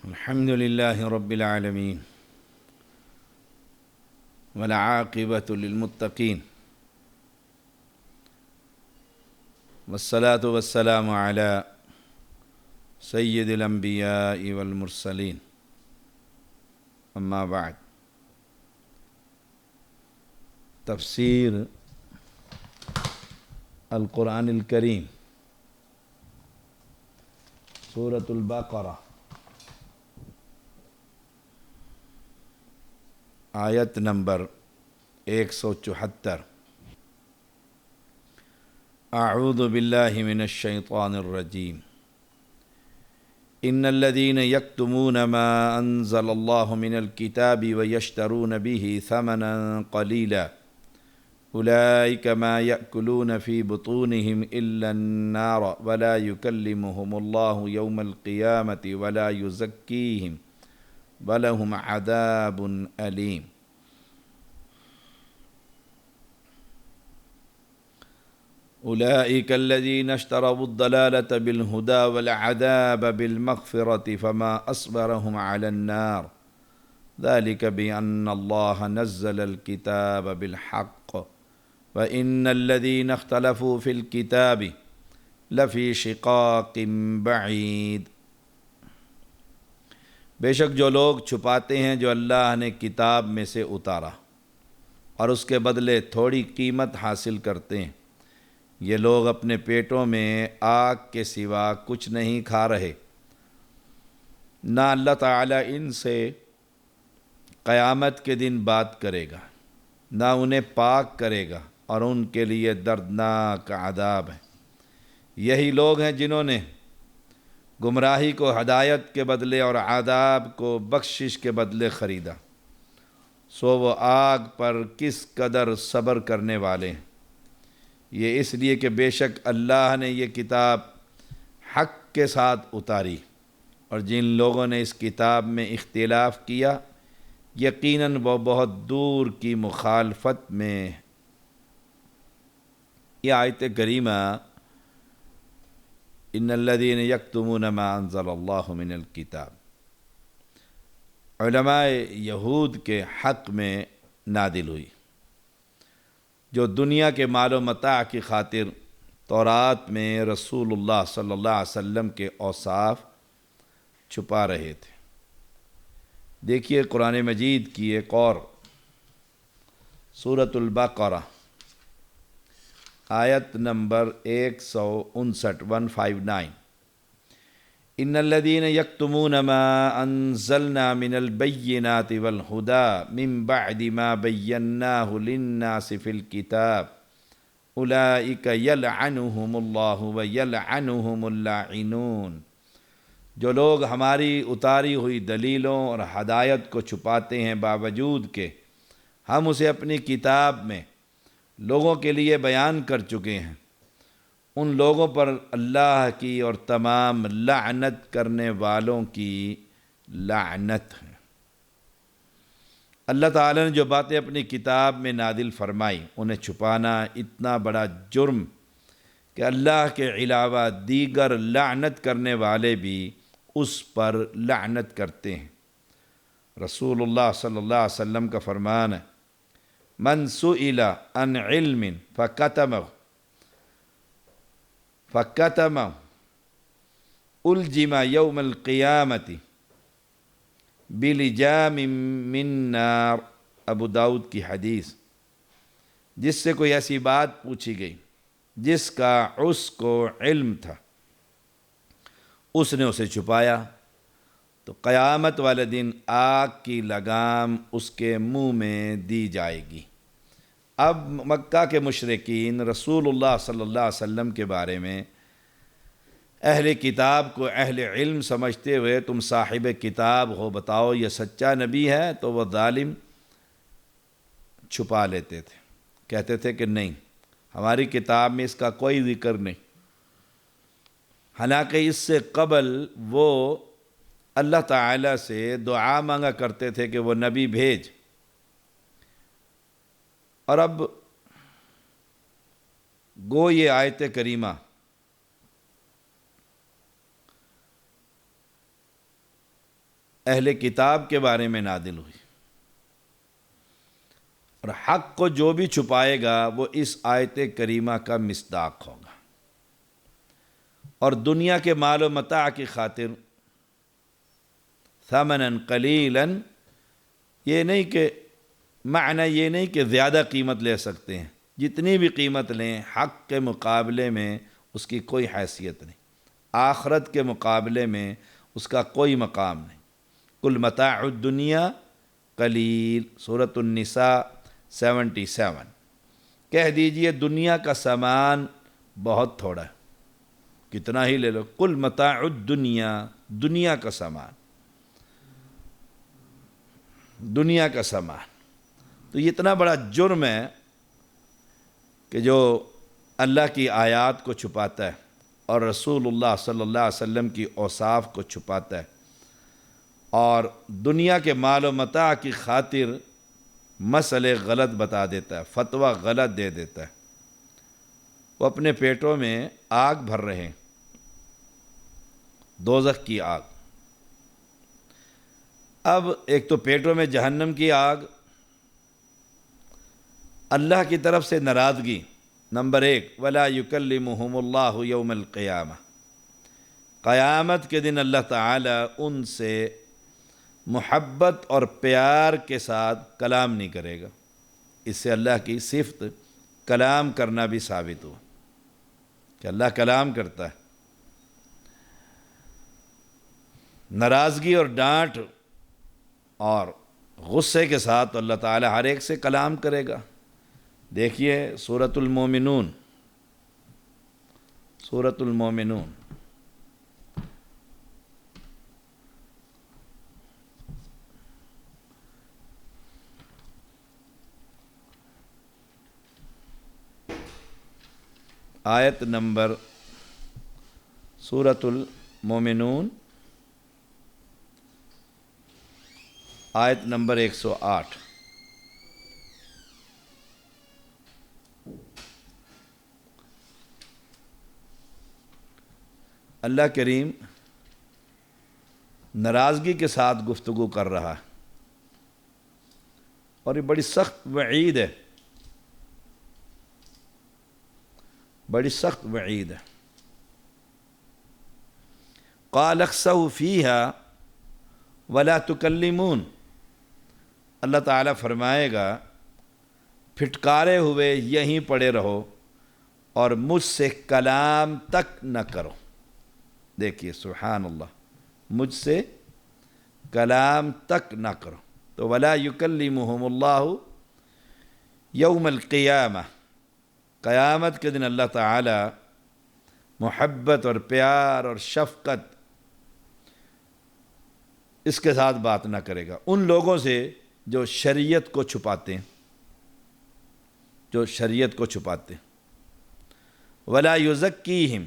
الحمد لله رب العالمين والعاقبة للمتقين والصلاة والسلام على سيد الأنبياء والمرسلين أما بعد تفسیر القرآن الکریم سورۃ البقرہ آیت نمبر 174 اعوذ باللہ من الشیطان الرجیم ان الذين يكتمون ما انزل الله من الكتاب ويشترون به ثمنا قليلا اولئك ما يأكلون في بطونهم الا النار ولا يكلمهم الله يوم القيامة ولا يزكيهم وَلَهُمْ عَذَابٌ أَلِيمٌ أُولَئِكَ الَّذِينَ اشْتَرَوُا الضَّلَالَةَ بِالْهُدَى وَالْعَذَابَ بِالْمَغْفِرَةِ فَمَا أَصْبَرَهُمْ عَلَى النَّارِ ذَلِكَ بِأَنَّ اللَّهَ نَزَّلَ الْكِتَابَ بِالْحَقِّ وَإِنَّ الَّذِينَ اخْتَلَفُوا فِي الْكِتَابِ لَفِي شِقَاقٍ بَعِيدٍ بے شک جو لوگ چھپاتے ہیں جو اللہ نے کتاب میں سے اتارا اور اس کے بدلے تھوڑی قیمت حاصل کرتے ہیں، یہ لوگ اپنے پیٹوں میں آگ کے سوا کچھ نہیں کھا رہے، نہ اللہ تعالیٰ ان سے قیامت کے دن بات کرے گا، نہ انہیں پاک کرے گا اور ان کے لیے دردناک عذاب ہے۔ یہی لوگ ہیں جنہوں نے گمراہی کو ہدایت کے بدلے اور عذاب کو بخشش کے بدلے خریدا، سو وہ آگ پر کس قدر صبر کرنے والے ہیں۔ یہ اس لیے کہ بے شک اللہ نے یہ کتاب حق کے ساتھ اتاری، اور جن لوگوں نے اس کتاب میں اختلاف کیا یقیناً وہ بہت دور کی مخالفت میں۔ یہ آیت کریمہ ان الذین یکتمون ما انزل اللہ من الکتاب علماء یہود کے حق میں نازل ہوئی، جو دنیا کے مال و متاع کی خاطر تورات میں رسول اللہ صلی اللہ علیہ وسلم کے اوصاف چھپا رہے تھے۔ دیکھیے قرآن مجید کی ایک اور سورۃ البقرہ آیت نمبر 159 ان الذين يكتمون ما انزلنا من البينات والهدى من بعد ما بيناه للناس في الكتاب اولئك يلعنهم الله ويلعنهم اللاعنون۔ جو لوگ ہماری اتاری ہوئی دلیلوں اور ہدایت کو چھپاتے ہیں باوجود کہ ہم اسے اپنی کتاب میں لوگوں کے لیے بیان کر چکے ہیں، ان لوگوں پر اللہ کی اور تمام لعنت کرنے والوں کی لعنت ہے۔ اللہ تعالیٰ نے جو باتیں اپنی کتاب میں نازل فرمائی انہیں چھپانا اتنا بڑا جرم کہ اللہ کے علاوہ دیگر لعنت کرنے والے بھی اس پر لعنت کرتے ہیں۔ رسول اللہ صلی اللہ علیہ وسلم کا فرمان ہے من سئل عن علم فکتمہ الجم یوم القیامت بلجام من نار، ابو داؤد کی حدیث۔ جس سے کوئی ایسی بات پوچھی گئی جس کا اس کو علم تھا، اس نے اسے چھپایا تو قیامت والے دن آگ کی لگام اس کے منہ میں دی جائے گی۔ اب مکہ کے مشرکین رسول اللہ صلی اللہ علیہ وسلم کے بارے میں اہل کتاب کو اہل علم سمجھتے ہوئے تم صاحب کتاب ہو، بتاؤ یہ سچا نبی ہے، تو وہ ظالم چھپا لیتے تھے، کہتے تھے کہ نہیں، ہماری کتاب میں اس کا کوئی ذکر نہیں، حالانکہ اس سے قبل وہ اللہ تعالیٰ سے دعا مانگا کرتے تھے کہ وہ نبی بھیج۔ اور اب گو یہ آیت کریمہ اہل کتاب کے بارے میں نازل ہوئی، اور حق کو جو بھی چھپائے گا وہ اس آیت کریمہ کا مصداق ہوگا، اور دنیا کے مال و متاع کی خاطر ثمنا قلیلا، یہ نہیں کہ معنی یہ نہیں کہ زیادہ قیمت لے سکتے ہیں، جتنی بھی قیمت لیں حق کے مقابلے میں اس کی کوئی حیثیت نہیں، آخرت کے مقابلے میں اس کا کوئی مقام نہیں۔ کل متاع الدنیا قلیل، سورۃ النساء 77۔ کہہ دیجئے دنیا کا سامان بہت تھوڑا ہے، کتنا ہی لے لو، کل متاع الدنیا، دنیا کا سامان، دنیا کا سامان۔ تو یہ اتنا بڑا جرم ہے کہ جو اللہ کی آیات کو چھپاتا ہے اور رسول اللہ صلی اللہ علیہ وسلم کی اوصاف کو چھپاتا ہے، اور دنیا کے مال و متاع کی خاطر مسئلے غلط بتا دیتا ہے، فتویٰ غلط دے دیتا ہے۔ وہ اپنے پیٹوں میں آگ بھر رہے ہیں، دوزخ کی آگ۔ اب ایک تو پیٹوں میں جہنم کی آگ، اللہ کی طرف سے ناراضگی، نمبر 1، وَلَا يُكَلِّمُهُمُ اللَّهُ يَوْمَ الْقِيَامَةِ، قیامت کے دن اللہ تعالیٰ ان سے محبت اور پیار کے ساتھ کلام نہیں کرے گا۔ اس سے اللہ کی صفت کلام کرنا بھی ثابت ہوا کہ اللہ کلام کرتا ہے۔ ناراضگی اور ڈانٹ اور غصے کے ساتھ اللہ تعالیٰ ہر ایک سے کلام کرے گا۔ دیکھیے سورۃ المومنون، سورۃ المومنون آیت نمبر، سورۃ المومنون آیت نمبر 108۔ اللہ کریم ناراضگی کے ساتھ گفتگو کر رہا ہے، اور یہ بڑی سخت وعید ہے، بڑی سخت وعید ہے۔ قال اخسؤوا فیہا ولا تکلمون، اللہ تعالیٰ فرمائے گا پھٹکارے ہوئے یہیں پڑے رہو اور مجھ سے کلام تک نہ کرو۔ دیکھیے سبحان اللہ، مجھ سے کلام تک نہ کرو۔ تو ولا یکلمہم اللہ یوم القیامہ، قیامت کے دن اللہ تعالی محبت اور پیار اور شفقت اس کے ساتھ بات نہ کرے گا ان لوگوں سے جو شریعت کو چھپاتے ہیں، جو شریعت کو چھپاتے ہیں۔ ولا یزکیہم،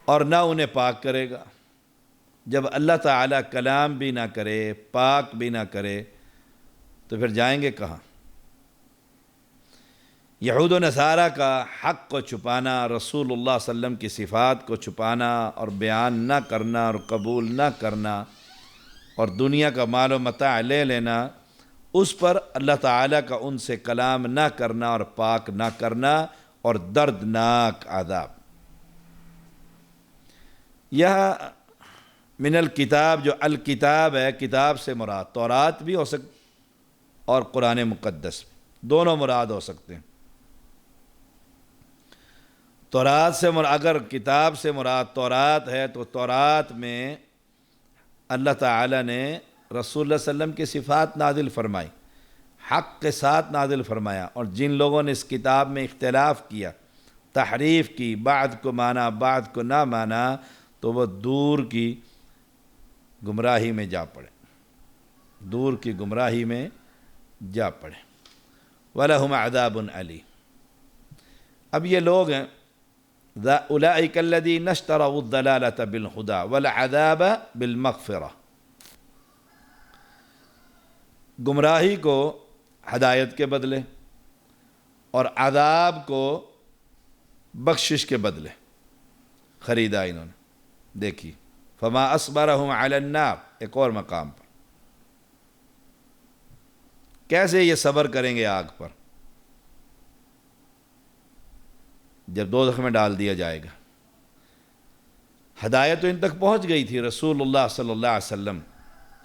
اور نہ انہیں پاک کرے گا۔ جب اللہ تعالیٰ کلام بھی نہ کرے، پاک بھی نہ کرے، تو پھر جائیں گے کہاں؟ یہود و نصارہ کا حق کو چھپانا، رسول اللہ صلی اللہ علیہ وسلم کی صفات کو چھپانا اور بیان نہ کرنا اور قبول نہ کرنا اور دنیا کا مال و متاع لے لینا، اس پر اللہ تعالیٰ کا ان سے کلام نہ کرنا اور پاک نہ کرنا اور دردناک عذاب۔ یہ من الکتاب، جو الکتاب ہے، کتاب سے مراد تورات بھی ہو سکتی اور قرآن مقدس بھی، دونوں مراد ہو سکتے ہیں۔ تورات سے اگر کتاب سے مراد تورات ہے تو تورات میں اللہ تعالیٰ نے رسول اللہ صلی اللہ علیہ وسلم کی صفات نازل فرمائی، حق کے ساتھ نازل فرمایا، اور جن لوگوں نے اس کتاب میں اختلاف کیا، تحریف کی، بعض کو مانا بعض کو نہ مانا، تو وہ دور کی گمراہی میں جا پڑے، دور کی گمراہی میں جا پڑے۔ وَلَهُمْ عَذَابٌ عَلِيمٌ۔ اب یہ لوگ ہیں أُولَئِكَ الَّذِينَ اشْتَرَوُا الضَّلَالَةَ بِالْهُدَى وَالْعَذَابَ بِالْمَغْفِرَةِ، گمراہی کو ہدایت کے بدلے اور عذاب کو بخشش کے بدلے خریدا انہوں نے۔ دیکھیے فما اصبرهم علی النار، ایک اور مقام پر کیسے یہ صبر کریں گے آگ پر جب دوزخ میں ڈال دیا جائے گا۔ ہدایت تو ان تک پہنچ گئی تھی، رسول اللہ صلی اللہ علیہ وسلم،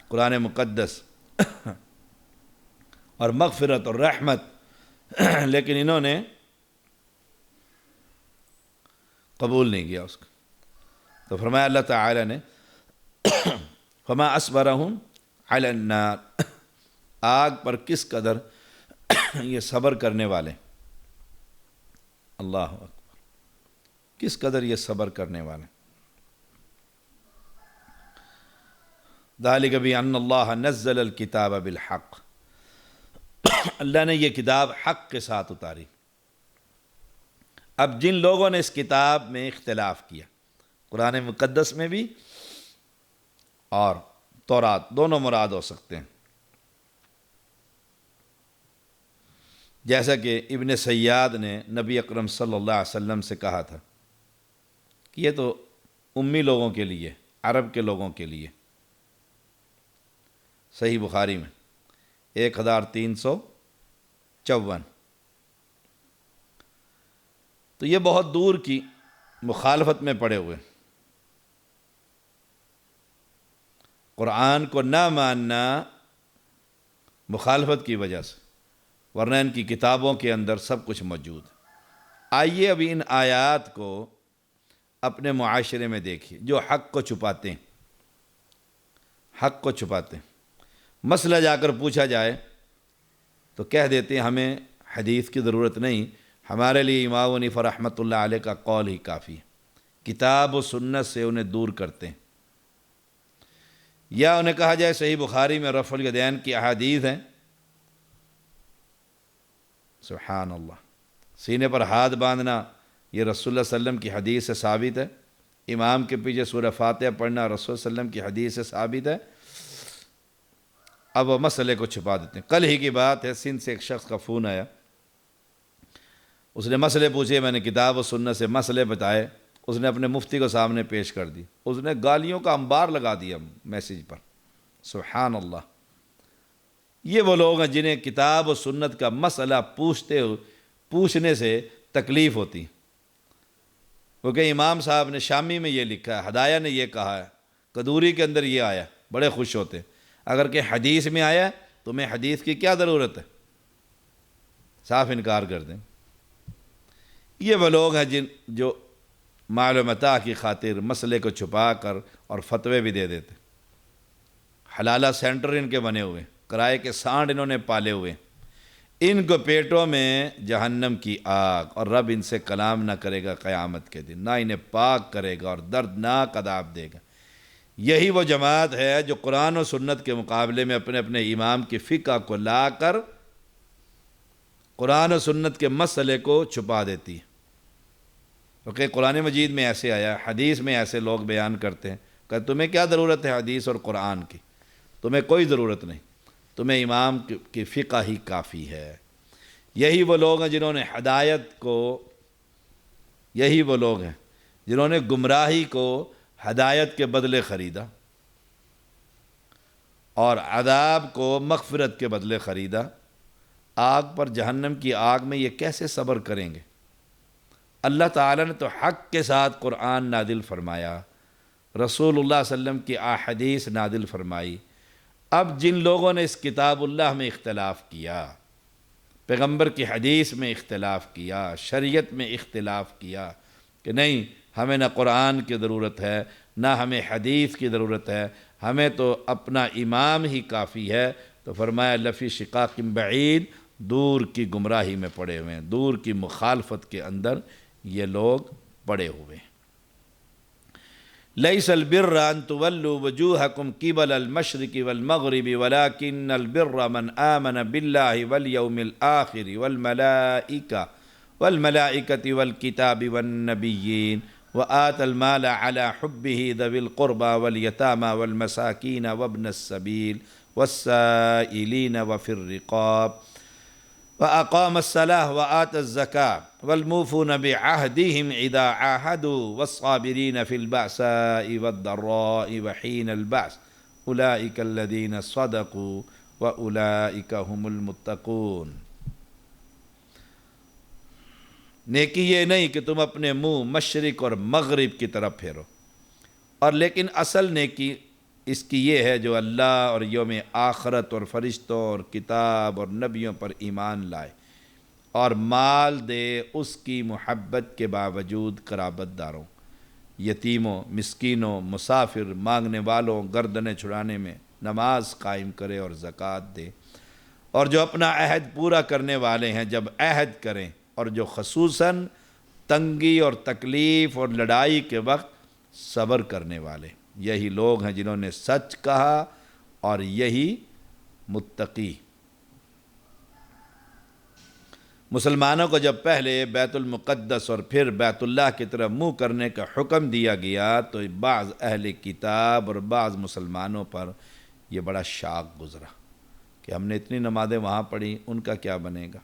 قرآن مقدس اور مغفرت اور رحمت، لیکن انہوں نے قبول نہیں کیا اس کو۔ تو فرمایا اللہ تعالی نے فما اصبرهم علی النار، آگ پر کس قدر یہ صبر کرنے والے، اللہ اکبر، کس قدر یہ صبر کرنے والے۔ ذالک بان اللہ نزل الکتاب بالحق، اللہ نے یہ کتاب حق کے ساتھ اتاری۔ اب جن لوگوں نے اس کتاب میں اختلاف کیا، قرآن مقدس میں بھی اور تورات، دونوں مراد ہو سکتے ہیں، جیسا کہ ابن سیاد نے نبی اکرم صلی اللہ علیہ وسلم سے کہا تھا کہ یہ تو امی لوگوں کے لیے، عرب کے لوگوں کے لیے، صحیح بخاری میں 1354۔ تو یہ بہت دور کی مخالفت میں پڑے ہوئے، قرآن کو نہ ماننا مخالفت کی وجہ سے، ورنہ ان کی کتابوں کے اندر سب کچھ موجود ہے۔ آئیے ابھی ان آیات کو اپنے معاشرے میں دیکھیے، جو حق کو چھپاتے ہیں، حق کو چھپاتے ہیں۔ مسئلہ جا کر پوچھا جائے تو کہہ دیتے ہیں ہمیں حدیث کی ضرورت نہیں، ہمارے لیے امام حنیفہ رحمۃ اللہ علیہ کا قول ہی کافی ہے، کتاب و سنت سے انہیں دور کرتے ہیں۔ یا انہیں کہا جائے صحیح بخاری میں رفع الیدین کی احادیث ہیں، سبحان اللہ، سینے پر ہاتھ باندھنا یہ رسول اللہ صلی اللہ علیہ وسلم کی حدیث سے ثابت ہے، امام کے پیچھے سورہ فاتحہ پڑھنا رسول صلی اللہ علیہ وسلم کی حدیث سے ثابت ہے۔ اب وہ مسئلے کو چھپا دیتے ہیں۔ کل ہی کی بات ہے، سندھ سے ایک شخص کا فون آیا، اس نے مسئلے پوچھے، میں نے کتاب و سنت سے مسئلے بتائے، اس نے اپنے مفتی کو سامنے پیش کر دی، اس نے گالیوں کا انبار لگا دیا میسیج پر، سبحان اللہ۔ یہ وہ لوگ ہیں جنہیں کتاب و سنت کا مسئلہ پوچھنے سے تکلیف ہوتی، کیونکہ امام صاحب نے شامی میں یہ لکھا ہے، ہدایہ نے یہ کہا ہے، قدوری کے اندر یہ آیا، بڑے خوش ہوتے۔ اگر کہ حدیث میں آیا تمہیں حدیث کی کیا ضرورت ہے، صاف انکار کر دیں۔ یہ وہ لوگ ہیں جو معلومات کی خاطر مسئلے کو چھپا کر اور فتوے بھی دے دیتے، حلالہ سینٹر ان کے بنے ہوئے، کرائے کے سانڈ انہوں نے پالے ہوئے، ان کو پیٹوں میں جہنم کی آگ، اور رب ان سے کلام نہ کرے گا قیامت کے دن، نہ انہیں پاک کرے گا اور دردناک عذاب دے گا۔ یہی وہ جماعت ہے جو قرآن و سنت کے مقابلے میں اپنے اپنے امام کی فقہ کو لا کر قرآن و سنت کے مسئلے کو چھپا دیتی ہے، کیونکہ قرآن مجید میں ایسے آیا، حدیث میں ایسے لوگ بیان کرتے ہیں کہ تمہیں کیا ضرورت ہے حدیث اور قرآن کی، تمہیں کوئی ضرورت نہیں، تمہیں امام کی فقہ ہی کافی ہے۔ یہی وہ لوگ ہیں جنہوں نے ہدایت کو، یہی وہ لوگ ہیں جنہوں نے گمراہی کو ہدایت کے بدلے خریدا اور عذاب کو مغفرت کے بدلے خریدا۔ آگ پر، جہنم کی آگ میں یہ کیسے صبر کریں گے؟ اللہ تعالیٰ نے تو حق کے ساتھ قرآن نازل فرمایا، رسول اللہ صلی اللہ علیہ وسلم کی احادیث نازل فرمائی۔ اب جن لوگوں نے اس کتاب اللہ میں اختلاف کیا، پیغمبر کی حدیث میں اختلاف کیا، شریعت میں اختلاف کیا کہ نہیں ہمیں نہ قرآن کی ضرورت ہے نہ ہمیں حدیث کی ضرورت ہے، ہمیں تو اپنا امام ہی کافی ہے، تو فرمایا لفی شقاق بعید، دور کی گمراہی میں پڑے ہوئے ہیں، دور کی مخالفت کے اندر یہ لوگ پڑے ہوئے ہیں۔ لیس البر ان تولوا وجوہکم قبل المشرق والمغرب ولکن البر من آمن باللہ والیوم الآخر والملائکۃ والکتاب والنبیین وآت المال على حبه ذوی القربى والیتامى والمساکین وابن السبیل والسائلین وفی الرقاب وَأَقَامَ الصَّلَاةَ وَآتَى الزَّكَاةَ وَالْمُوفُونَ بِعَهْدِهِمْ إِذَا عَاهَدُوا وَالصَّابِرِينَ فِي الْبَأْسَاءِ وَالضَّرَّاءِ وَحِينَ الْبَأْسِ أُولَٰئِكَ الَّذِينَ صَدَقُوا وَأُولَٰئِكَ هُمُ الْمُتَّقُونَ۔ نیکی یہ نہیں کہ تم اپنے منہ مشرق اور مغرب کی طرف پھیرو، اور لیکن اصل نیکی اس کی یہ ہے جو اللہ اور یوم آخرت اور فرشتوں اور کتاب اور نبیوں پر ایمان لائے اور مال دے اس کی محبت کے باوجود قرابت داروں، یتیموں، مسکینوں، مسافر، مانگنے والوں، گردنیں چھڑانے میں، نماز قائم کرے اور زکوٰۃ دے، اور جو اپنا عہد پورا کرنے والے ہیں جب عہد کریں، اور جو خصوصاً تنگی اور تکلیف اور لڑائی کے وقت صبر کرنے والے، یہی لوگ ہیں جنہوں نے سچ کہا اور یہی متقی۔ مسلمانوں کو جب پہلے بیت المقدس اور پھر بیت اللہ کی طرف منہ کرنے کا حکم دیا گیا تو بعض اہل کتاب اور بعض مسلمانوں پر یہ بڑا شاق گزرا کہ ہم نے اتنی نمازیں وہاں پڑھی، ان کا کیا بنے گا؟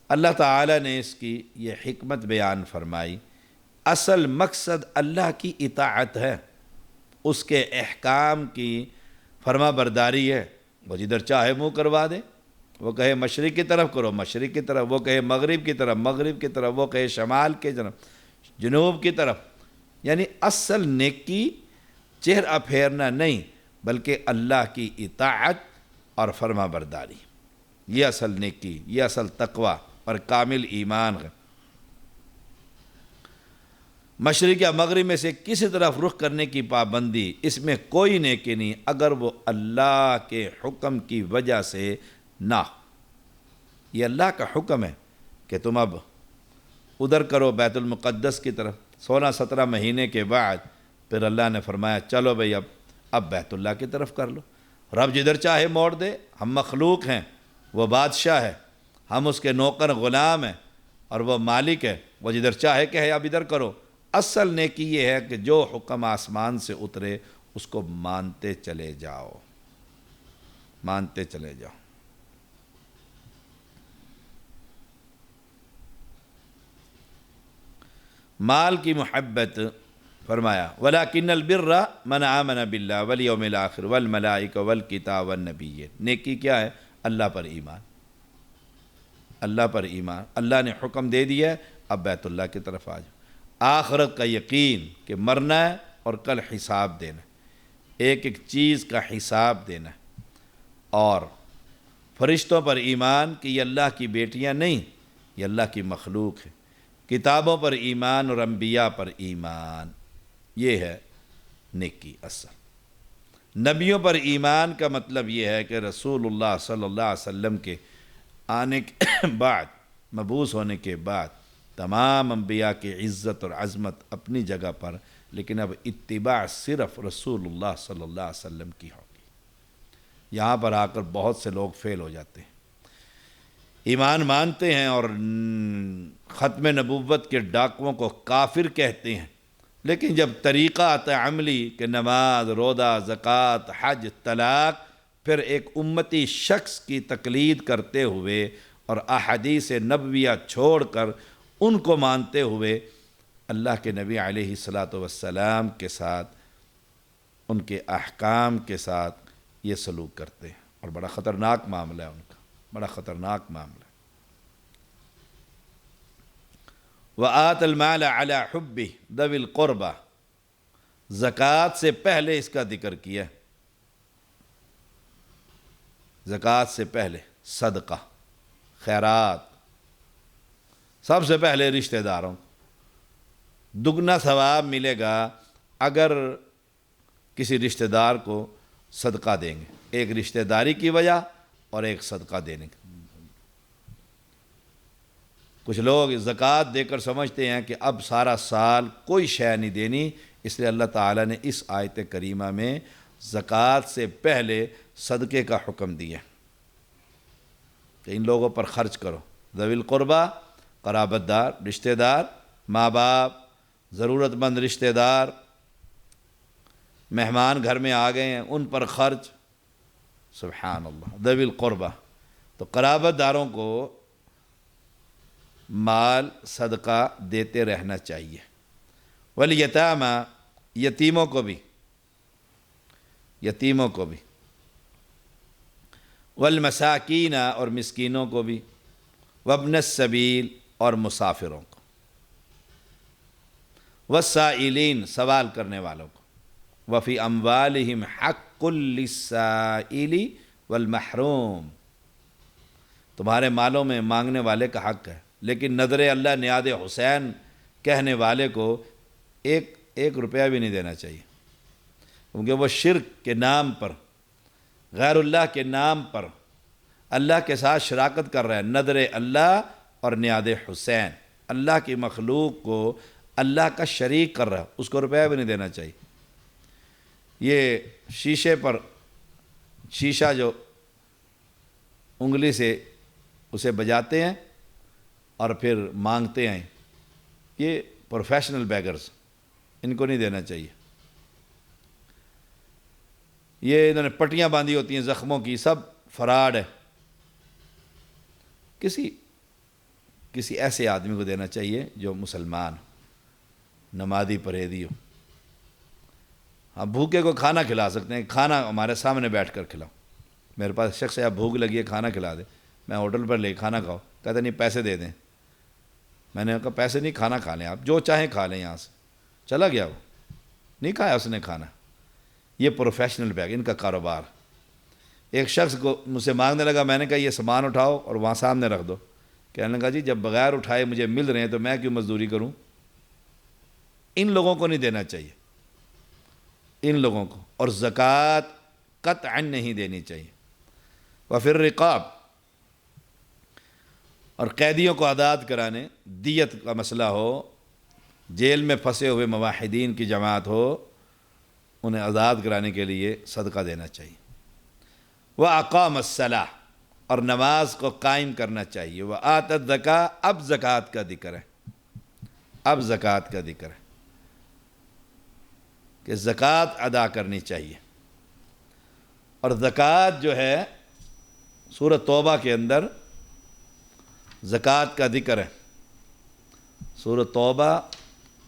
اللہ تعالیٰ نے اس کی یہ حکمت بیان فرمائی۔ اصل مقصد اللہ کی اطاعت ہے، اس کے احکام کی فرما برداری ہے۔ وہ جدھر چاہے منہ کروا دے، وہ کہے مشرق کی طرف کرو مشرق کی طرف، وہ کہے مغرب کی طرف مغرب کی طرف، وہ کہے شمال کی طرف جنوب کی طرف۔ یعنی اصل نیکی چہرہ پھیرنا نہیں بلکہ اللہ کی اطاعت اور فرما برداری، یہ اصل نیکی، یہ اصل تقوی اور کامل ایمان ہے۔ مشرق یا مغرب میں سے کسی طرف رخ کرنے کی پابندی، اس میں کوئی نیکی نہیں اگر وہ اللہ کے حکم کی وجہ سے نہ۔ یہ اللہ کا حکم ہے کہ تم اب ادھر کرو بیت المقدس کی طرف۔ 16-17 مہینے کے بعد پھر اللہ نے فرمایا چلو بھئی اب بیت اللہ کی طرف کر لو۔ رب جدھر چاہے موڑ دے، ہم مخلوق ہیں، وہ بادشاہ ہے، ہم اس کے نوکر غلام ہیں، اور وہ مالک ہے، وہ جدھر چاہے کہے اب ادھر کرو۔ اصل نیکی یہ ہے کہ جو حکم آسمان سے اترے اس کو مانتے چلے جاؤ، مانتے چلے جاؤ۔ مال کی محبت فرمایا وَلَكِنَّ الْبِرَّ مَنْ آمَنَ بِاللَّهِ وَالْيَوْمِ الْآخِرِ وَالْمَلَائِكَةِ وَالْكِتَابِ وَالنَّبِيِّينَ۔ نیکی کیا ہے؟ اللہ پر ایمان، اللہ پر ایمان۔ اللہ نے حکم دے دیا ہے اب بیت اللہ کی طرف آ جاؤ۔ آخرت کا یقین کہ مرنا ہے اور کل حساب دینا ہے، ایک ایک چیز کا حساب دینا ہے، اور فرشتوں پر ایمان کہ یہ اللہ کی بیٹیاں نہیں، یہ اللہ کی مخلوق ہے۔ کتابوں پر ایمان اور انبیاء پر ایمان، یہ ہے نیکی اصل۔ نبیوں پر ایمان کا مطلب یہ ہے کہ رسول اللہ صلی اللہ علیہ وسلم کے آنے کے بعد، مبعوث ہونے کے بعد تمام انبیاء کی عزت اور عظمت اپنی جگہ پر، لیکن اب اتباع صرف رسول اللہ صلی اللہ علیہ وسلم کی ہوگی۔ یہاں پر آ کر بہت سے لوگ فیل ہو جاتے ہیں، ایمان مانتے ہیں اور ختم نبوت کے ڈاکوؤں کو کافر کہتے ہیں، لیکن جب طریقہ آتا ہے عملی کہ نماز، روزہ، زکوٰۃ، حج، طلاق، پھر ایک امتی شخص کی تقلید کرتے ہوئے اور احادیث نبویہ چھوڑ کر ان کو مانتے ہوئے اللہ کے نبی علیہ السلام کے ساتھ، ان کے احکام کے ساتھ یہ سلوک کرتے ہیں، اور بڑا خطرناک معاملہ ہے ان کا، بڑا خطرناک معاملہ ہے۔ وَآتَ الْمَالَ عَلَى حُبِّهِ ذَوِي الْقُرْبَى، زکوٰۃ سے پہلے اس کا ذکر کیا، زکوٰۃ سے پہلے صدقہ، خیرات، سب سے پہلے رشتہ داروں، دگنا ثواب ملے گا اگر کسی رشتہ دار کو صدقہ دیں گے، ایک رشتہ داری کی وجہ اور ایک صدقہ دینے کی۔ کچھ لوگ زکوٰۃ دے کر سمجھتے ہیں کہ اب سارا سال کوئی شے نہیں دینی، اس لیے اللہ تعالیٰ نے اس آیت کریمہ میں زکوٰۃ سے پہلے صدقے کا حکم دیا کہ ان لوگوں پر خرچ کرو، ذوی القربہ، قرابت دار، رشتہ دار، ماں باپ، ضرورت مند رشتہ دار، مہمان گھر میں آ گئے ہیں ان پر خرچ، سبحان اللہ، ذوی القربہ۔ تو قرابت داروں کو مال صدقہ دیتے رہنا چاہیے۔ والیتامی، یتیموں کو بھی، والمساکین، اور مسکینوں کو بھی، وابن السبیل، اور مسافروں کو، والسائلین، سوال کرنے والوں کو، وفی اموالہم حق للسائل والمحروم، تمہارے مالوں میں مانگنے والے کا حق ہے، لیکن نذر اللہ نیاد حسین کہنے والے کو ایک روپیہ بھی نہیں دینا چاہیے، کیونکہ وہ شرک کے نام پر، غیر اللہ کے نام پر اللہ کے ساتھ شراکت کر رہا ہے۔ نذر اللہ اور نیاد حسین، اللہ کی مخلوق کو اللہ کا شریک کر رہا ہے، اس کو روپیہ بھی نہیں دینا چاہیے۔ یہ شیشے پر شیشہ جو انگلی سے اسے بجاتے ہیں اور پھر مانگتے ہیں، یہ پروفیشنل بیگرز، ان کو نہیں دینا چاہیے۔ یہ انہوں نے پٹیاں باندھی ہوتی ہیں زخموں کی، سب فراڈ ہے۔ کسی ایسے آدمی کو دینا چاہیے جو مسلمان ہو، نمازی پرہیزی ہو۔ ہم بھوکے کو کھانا کھلا سکتے ہیں، کھانا ہمارے سامنے بیٹھ کر کھلاؤ۔ میرے پاس شخص ہے، بھوک لگی ہے، کھانا کھلا دے، میں ہوٹل پر لے کھانا کھاؤ، کہتے نہیں پیسے دے دیں۔ میں نے کہا پیسے نہیں، کھانا کھا لیں، آپ جو چاہیں کھا لیں یہاں سے۔ چلا گیا، وہ نہیں کھایا اس نے کھانا۔ یہ پروفیشنل بیگ، ان کا کاروبار۔ ایک شخص کو مجھ سے مانگنے لگا، میں نے کہا یہ سامان اٹھاؤ اور وہاں سامنے رکھ دو۔ کہنے لگا جی جب بغیر اٹھائے مجھے مل رہے ہیں تو میں کیوں مزدوری کروں؟ ان لوگوں کو نہیں دینا چاہیے، ان لوگوں کو۔ اور زکوٰۃ قطعاً نہیں دینی چاہیے۔ وفی الرقاب، اور قیدیوں کو آزاد کرانے، دیت کا مسئلہ ہو، جیل میں پھنسے ہوئے موحدین کی جماعت ہو، انہیں آزاد کرانے کے لیے صدقہ دینا چاہیے۔ وَأَقَامَ الصَّلَاةَ، اور نماز کو قائم کرنا چاہیے۔ وَآتَى الزَّكَاةَ، اب زکوٰۃ کا ذکر ہے، اب زکوٰۃ کا ذکر ہے کہ زکوٰۃ ادا کرنی چاہیے۔ اور زکوٰۃ جو ہے سورۃ توبہ کے اندر زکوٰۃ کا ذکر ہے، سورۃ توبہ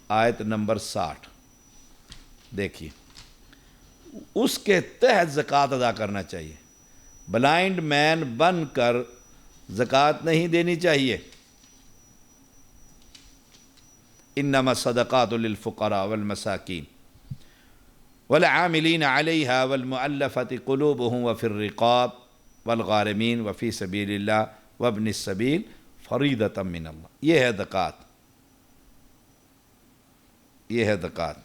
آیت نمبر 60، دیکھیے اس کے تحت زکوٰۃ ادا کرنا چاہیے۔ بلائنڈ مین بن کر زکوٰۃ نہیں دینی چاہیے۔ انما الصدقات للفقراء والمساکین والعاملین علیہا والمؤلفۃ قلوبہم وفی الرقاب والغارمین وفی سبیل اللہ وابن السبیل فریضۃ من اللہ۔ یہ ہے زکوٰۃ، یہ ہے زکوٰۃ۔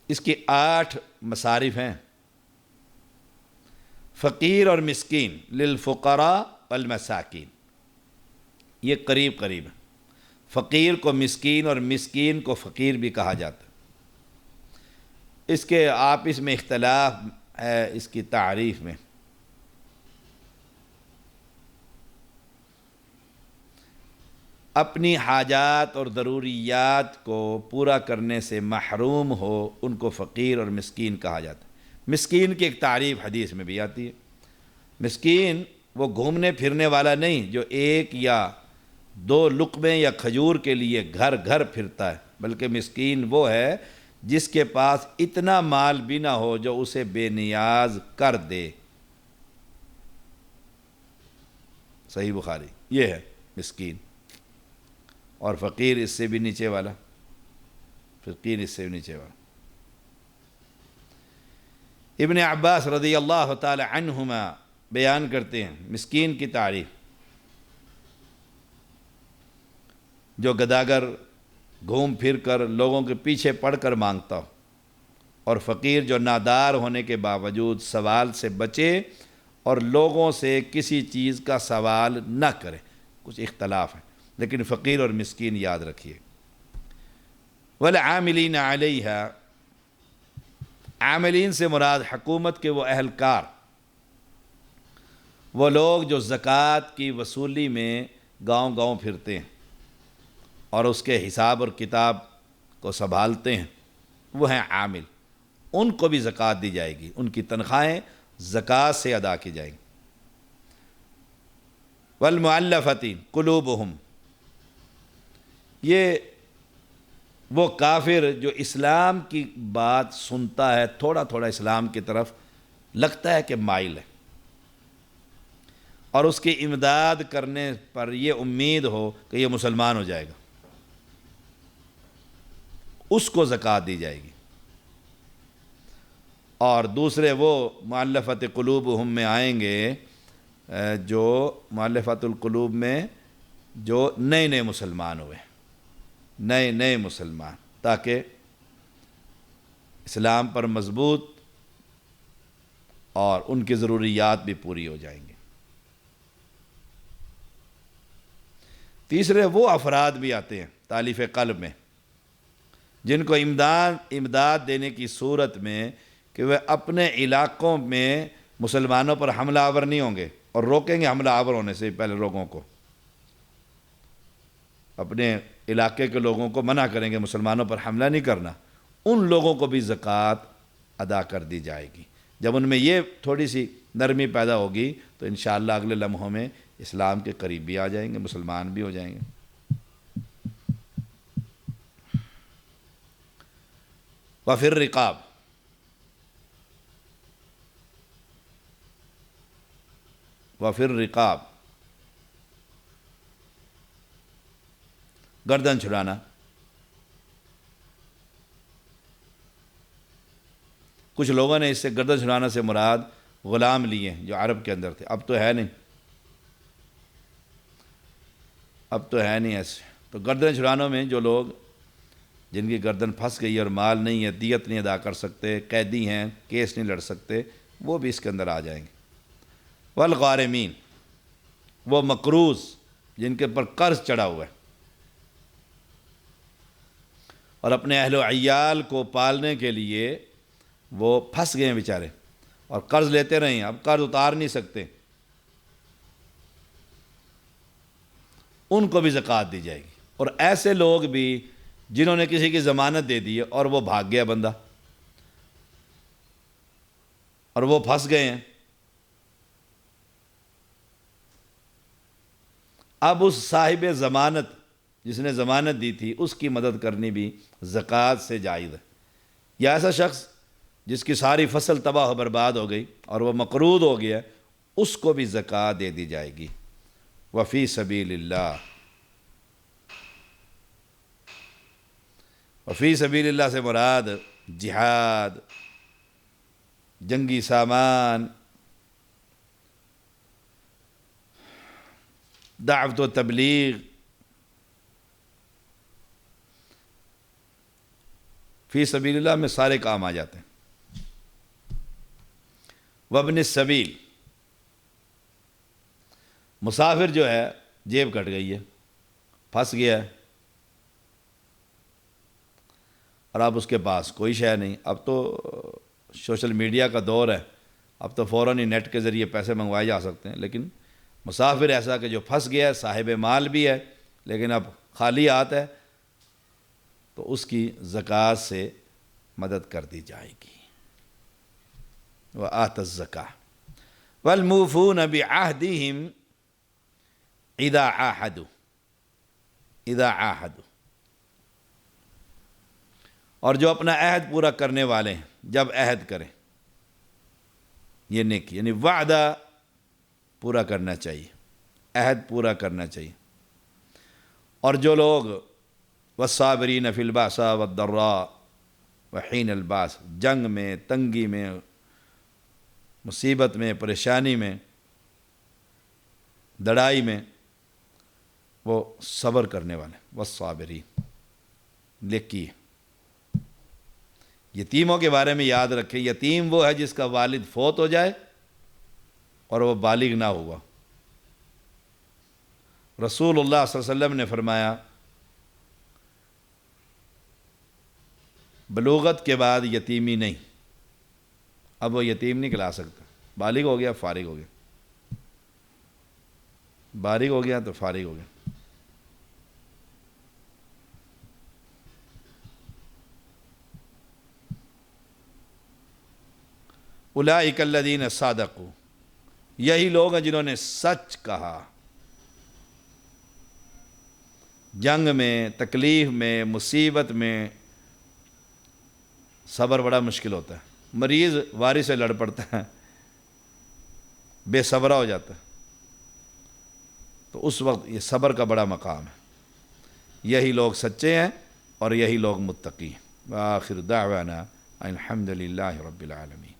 اس کی 8 مصارف ہیں، فقیر اور مسکین، للفقراء والمساکین، یہ قریب قریب ہے۔ فقیر کو مسکین اور مسکین کو فقیر بھی کہا جاتا ہے۔ اس کے آپس میں اختلاف ہے اس کی تعریف میں۔ اپنی حاجات اور ضروریات کو پورا کرنے سے محروم ہو، ان کو فقیر اور مسکین کہا جاتا ہے۔ مسکین کی ایک تعریف حدیث میں بھی آتی ہے۔ مسکین وہ گھومنے پھرنے والا نہیں جو 1 یا 2 لقمے یا کھجور کے لیے گھر گھر پھرتا ہے، بلکہ مسکین وہ ہے جس کے پاس اتنا مال بھی نہ ہو جو اسے بے نیاز کر دے۔ صحیح بخاری، یہ ہے مسکین۔ اور فقیر اس سے بھی نیچے والا، فقیر اس سے بھی نیچے والا۔ ابن عباس رضی اللہ تعالی عنہما بیان کرتے ہیں مسکین کی تعریف: جو گداگر گھوم پھر کر لوگوں کے پیچھے پڑ کر مانگتا ہو، اور فقیر جو نادار ہونے کے باوجود سوال سے بچے اور لوگوں سے کسی چیز کا سوال نہ کرے۔ کچھ اختلاف ہے لیکن فقیر اور مسکین یاد رکھیے۔ والعاملین علیہا، عاملین سے مراد حکومت کے وہ اہلکار، وہ لوگ جو زکوٰۃ کی وصولی میں گاؤں گاؤں پھرتے ہیں اور اس کے حساب اور کتاب کو سنبھالتے ہیں، وہ ہیں عامل۔ ان کو بھی زکوٰۃ دی جائے گی، ان کی تنخواہیں زکوٰۃ سے ادا کی جائیں گی۔ والمعلفۃ قلوبہم، یہ وہ کافر جو اسلام کی بات سنتا ہے، تھوڑا تھوڑا اسلام کی طرف لگتا ہے کہ مائل ہے، اور اس کی امداد کرنے پر یہ امید ہو کہ یہ مسلمان ہو جائے گا، اس کو زکوٰۃ دی جائے گی۔ اور دوسرے وہ مؤلفۃ قلوبہم میں آئیں گے، جو مؤلفۃ القلوب میں جو نئے نئے مسلمان ہوئے، نئے مسلمان، تاکہ اسلام پر مضبوط اور ان کی ضروریات بھی پوری ہو جائیں گے۔ تیسرے وہ افراد بھی آتے ہیں تالیف قلب میں، جن کو امداد دینے کی صورت میں کہ وہ اپنے علاقوں میں مسلمانوں پر حملہ آور نہیں ہوں گے، اور روکیں گے حملہ آور ہونے سے پہلے لوگوں کو، اپنے علاقے کے لوگوں کو منع کریں گے مسلمانوں پر حملہ نہیں کرنا، ان لوگوں کو بھی زکوٰۃ ادا کر دی جائے گی۔ جب ان میں یہ تھوڑی سی نرمی پیدا ہوگی تو انشاءاللہ اگلے لمحوں میں اسلام کے قریب بھی آ جائیں گے، مسلمان بھی ہو جائیں گے۔ وفی الرقاب، وفی الرقاب، گردن چھڑانا۔ کچھ لوگوں نے اس سے گردن چھڑانا سے مراد غلام لیے ہیں جو عرب کے اندر تھے، اب تو ہے نہیں، اب تو ہے نہیں ایسے۔ تو گردن چھڑانوں میں جو لوگ جن کی گردن پھنس گئی اور مال نہیں ہے، دیت نہیں ادا کر سکتے، قیدی ہیں، کیس نہیں لڑ سکتے، وہ بھی اس کے اندر آ جائیں گے۔ والغارمین، وہ مقروض جن کے پر قرض چڑھا ہوا ہے اور اپنے اہل و عیال کو پالنے کے لیے وہ پھنس گئے ہیں بیچارے، اور قرض لیتے رہے ہیں، اب قرض اتار نہیں سکتے، ان کو بھی زکوٰۃ دی جائے گی۔ اور ایسے لوگ بھی جنہوں نے کسی کی ضمانت دے دی ہے اور وہ بھاگ گیا بندہ، اور وہ پھنس گئے ہیں، اب اس صاحب ضمانت جس نے ضمانت دی تھی اس کی مدد کرنی بھی زکوٰۃ سے جائز ہے۔ یا ایسا شخص جس کی ساری فصل تباہ و برباد ہو گئی اور وہ مقروض ہو گیا، اس کو بھی زکوٰۃ دے دی جائے گی۔ وفی سبیل اللہ، وفی سبیل اللہ سے مراد جہاد، جنگی سامان، دعوت و تبلیغ، فی سبیل اللہ میں سارے کام آ جاتے ہیں۔ وابن السبیل، مسافر جو ہے جیب کٹ گئی ہے، پھنس گیا ہے، اور اب اس کے پاس کوئی شے نہیں، اب تو سوشل میڈیا کا دور ہے، اب تو فوراً ہی نیٹ کے ذریعے پیسے منگوائے جا سکتے ہیں، لیکن مسافر ایسا کہ جو پھنس گیا ہے، صاحب مال بھی ہے لیکن اب خالی ہاتھ ہے، تو اس کی زکوٰۃ سے مدد کر دی جائے گی۔ وَآتَ الزَّکَاةَ وَالْمُوفُونَ بِعَهْدِهِمْ اِذَا عَاهَدُوا، اور جو اپنا عہد پورا کرنے والے ہیں جب عہد کریں، یہ نیکی، یعنی وعدہ پورا کرنا چاہیے، عہد پورا کرنا چاہیے۔ اور جو لوگ والصابرین فی البأساء والضراء وحین الباس، جنگ میں، تنگی میں، مصیبت میں، پریشانی میں، لڑائی میں، وہ صبر کرنے والے، والصابرین، نیکی ہے۔ یتیموں کے بارے میں یاد رکھیں، یتیم وہ ہے جس کا والد فوت ہو جائے اور وہ بالغ نہ ہوا۔ رسول اللہ صلی اللہ علیہ وسلم نے فرمایا بلوغت کے بعد یتیمی نہیں، اب وہ یتیم نہیں کہلا سکتا، بالغ ہو گیا، فارغ ہو گیا، بالغ ہو گیا تو فارغ ہو گیا۔ اولئک الذین صدقوا، یہی لوگ ہیں جنہوں نے سچ کہا، جنگ میں، تکلیف میں، مصیبت میں صبر بڑا مشکل ہوتا ہے. مریض واری سے لڑ پڑتا ہے، بے صبرا ہو جاتا ہے، تو اس وقت یہ صبر کا بڑا مقام ہے. یہی لوگ سچے ہیں اور یہی لوگ متقی ہیں. وآخر دعوانا الحمد للہ رب العالمین.